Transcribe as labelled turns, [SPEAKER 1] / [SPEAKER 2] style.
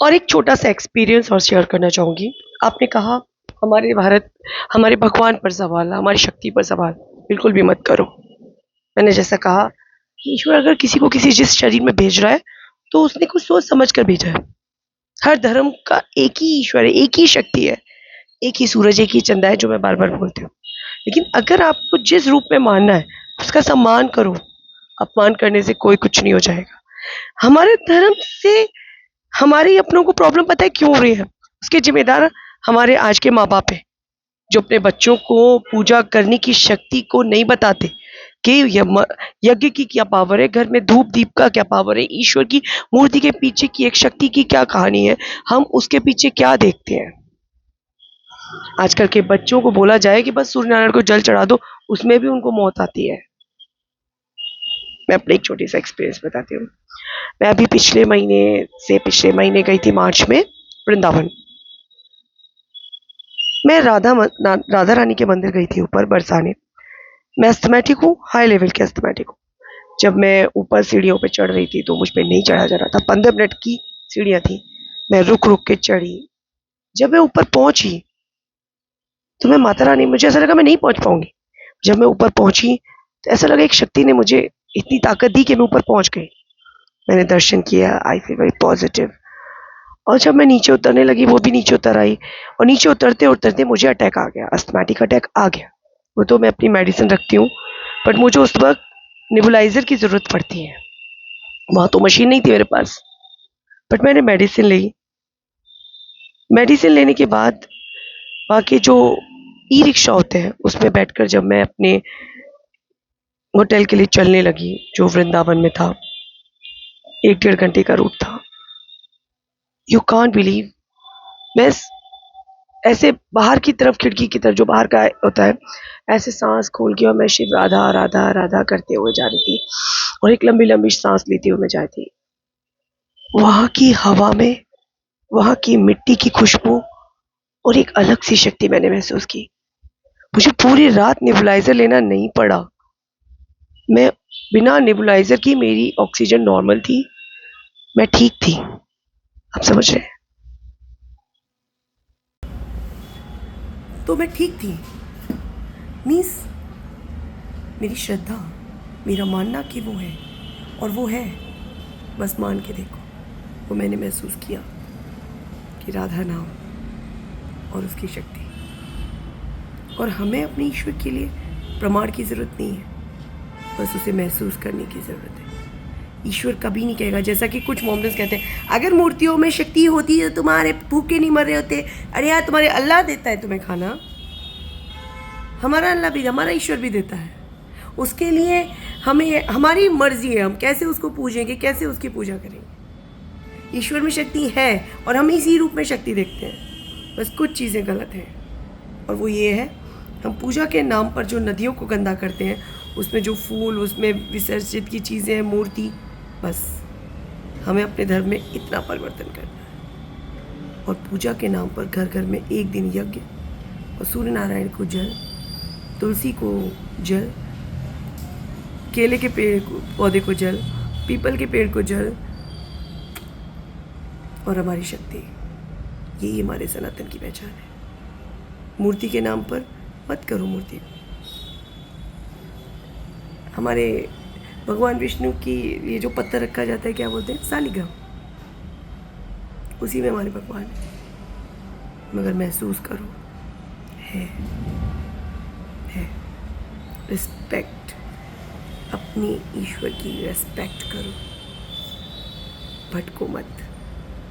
[SPEAKER 1] और एक छोटा-सा एक्सपीरियंस और शेयर करना चाहूँगी। आपने कहा हमारे भारत हमारे भगवान पर सवाल, हमारी शक्ति पर सवाल, बिल्कुल भी मत करो। मैंने जैसा कहा कि ईश्वर अगर किसी को किसी जिस शरीर में भेज रहा है, तो उसने कुछ सोच समझ कर भेजा है। हर धर्म का एक ही ईश्वर है, एक ही शक्ति है, एक ही सूरज, एक ही चंदा है, जो मैं बार-बार बोलती हूँ। लेकिन अगर आपको जिस रूप में मानना है, उसका सम्मान करो। अपमान करने से कोई कुछ नहीं हो जाएगा। हमारे धर्म से हमारे ही अपनों को प्रॉब्लम पता है क्यों हो रही है? उसके ज़िम्मेदार हमारे आज के माँ-बाप हैं, जो अपने बच्चों को पूजा करने की शक्ति को नहीं बताते कि यज्ञ की क्या पावर है, घर में धूप-दीप का क्या पावर है, ईश्वर की मूर्ति के पीछे की एक शक्ति की क्या कहानी है, हम उसके पीछे क्या देखते हैं। आजकल के बच्चों को बोला जाए कि बस सूर्य नारायण को जल चढ़ा दो, उसमें भी उनको मौत आती है। मैं अपना एक छोटी-सा एक्सपीरियंस बताती हूँ। मैं अभी पिछले महीने गई थी मार्च में वृंदावन। मैं राधा रानी के मंदिर गई थी ऊपर बरसाने। मैं अस्थमैटिक हूँ, हाई लेवल की अस्थमैटिक हूँ। जब मैं ऊपर सीढ़ियों पे चढ़ रही थी तो मुझ पे नहीं चढ़ा जा रहा था। 15 मिनट की सीढ़ियाँ थी। मैं रुक-रुक के चढ़ी। जब मैं ऊपर पहुँची तो मैं माता रानी मुझे ऐसा लगा मैं नहीं पहुँच पाऊँगी। जब मैं ऊपर पहुँची तो ऐसा लगा एक शक्ति ने मुझे इतनी ताकत दी कि मैं ऊपर पहुँच गई। मैंने दर्शन किया, आई फील वेरी पॉज़िटिव। और जब मैं नीचे उतरने लगी वो भी नीचे उतर आई और नीचे उतरते-उतरते मुझे अटैक आ गया, अस्थमैटिक अटैक आ गया। वो तो मैं अपनी मेडिसिन रखती हूँ, बट मुझे उस वक़्त नेबुलाइज़र की ज़रूरत पड़ती है। वहाँ तो मशीन नहीं थी मेरे पास, बट मैंने मेडिसिन ली। मेडिसिन लेने के बाद वहाँ के जो ई-रिक्शा होते हैं, उसमें बैठकर जब मैं अपने होटल के लिए चलने लगी, जो वृंदावन में था, 1 डेढ़ घंटे का रूट था। यू कांट बिलीव मैं ऐसे बाहर की तरफ खिड़की की तरफ जो बाहर का होता है, ऐसे सांस खोल के और मैं शिव राधा राधा राधा करते हुए जा रही थी और एक लंबी लंबी सांस लेते हुए मैं जा रही थी। वहाँ की हवा में वहाँ की मिट्टी की खुशबू और एक अलग सी शक्ति मैंने महसूस की। मुझे पूरी रात नेबुलाइजर लेना नहीं पड़ा। मैं बिना नेबुलाइजर की मेरी ऑक्सीजन नॉर्मल थी, मैं ठीक थी। आप समझ रहे हैं? तो मैं ठीक थी। मीन्स मेरी श्रद्धा, मेरा मानना कि वो है और वो है, बस मान के देखो। वो मैंने महसूस किया कि राधा नाम और उसकी शक्ति। और हमें अपने ईश्वर के लिए प्रमाण की ज़रूरत नहीं है, बस उसे महसूस करने की ज़रूरत है। ईश्वर कभी नहीं कहेगा, जैसा कि कुछ मोहम्मदन कहते हैं, अगर मूर्तियों में शक्ति होती है तो तुम्हारे भूखे नहीं मर रहे होते। अरे यार, तुम्हारे अल्लाह देता है तुम्हें खाना, हमारा अल्लाह भी, हमारा ईश्वर भी देता है। उसके लिए हमें हमारी मर्जी है, हम कैसे उसको पूजेंगे, कैसे उसकी पूजा करेंगे। ईश्वर में शक्ति है और हम इसी रूप में शक्ति देखते हैं, बस कुछ चीज़ें गलत हैं। और वो ये है, हम पूजा के नाम पर जो नदियों को गंदा करते हैं, उसमें जो फूल, उसमें विसर्जित की चीज़ें हैं, मूर्ति, बस हमें अपने धर्म में इतना परिवर्तन करना है। और पूजा के नाम पर घर घर में एक दिन यज्ञ और सूर्य नारायण को जल, तुलसी को जल, केले के पेड़ को, पौधे को जल, पीपल के पेड़ को जल और हमारी शक्ति, यही हमारे सनातन की पहचान है। मूर्ति के नाम पर मत करो मूर्ति। हमारे भगवान विष्णु की ये जो पत्थर रखा जाता है, क्या बोलते हैं, सालिग्राम, उसी में हमारे भगवान है। मगर महसूस करो, है रिस्पेक्ट, अपनी ईश्वर की रिस्पेक्ट करो, भटको मत।